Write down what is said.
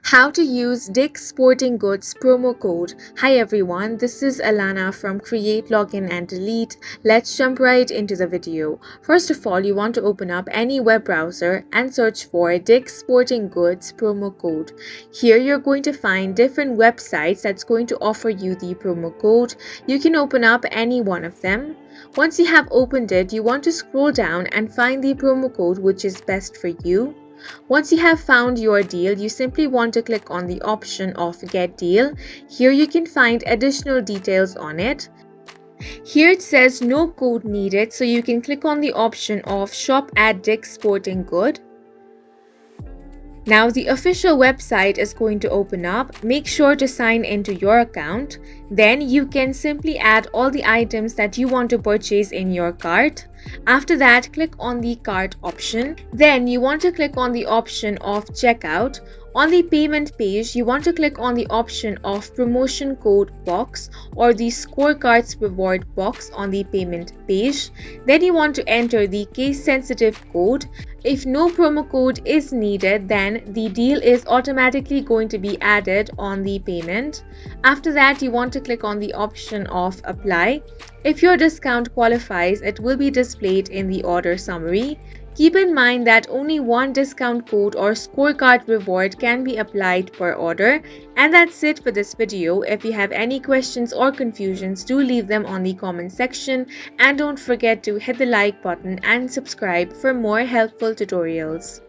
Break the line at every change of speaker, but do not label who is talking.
How to use Dick's Sporting Goods promo code. Hi everyone, this is Alana from Create, Login and Delete. Let's jump right into the video. First of all, you want to open up any web browser and search for Dick's Sporting Goods promo code. Here you're going to find different websites that's going to offer you the promo code. You can open up any one of them. Once you have opened it, you want to scroll down and find the promo code which is best for you. Once you have found your deal, you simply want to click on the option of Get Deal. Here you can find additional details on it. Here it says no code needed, so you can click on the option of Shop at Dick's Sporting Good. Now the official website is going to open up. Make sure to sign into your account. Then you can simply add all the items that you want to purchase in your cart. After that, click on the cart option. Then you want to click on the option of checkout. On the payment page, you want to click on the option of promotion code box or the scorecards reward box on the payment page. Then you want to enter the case sensitive code. If no promo code is needed, then the deal is automatically going to be added on the payment. After that, you want to click on the option of apply. If your discount qualifies, it will be displayed in the order summary. Keep in mind that only one discount code or scorecard reward can be applied per order. And that's it for this video. If you have any questions or confusions, do leave them on the comment section. And don't forget to hit the like button and subscribe for more helpful tutorials.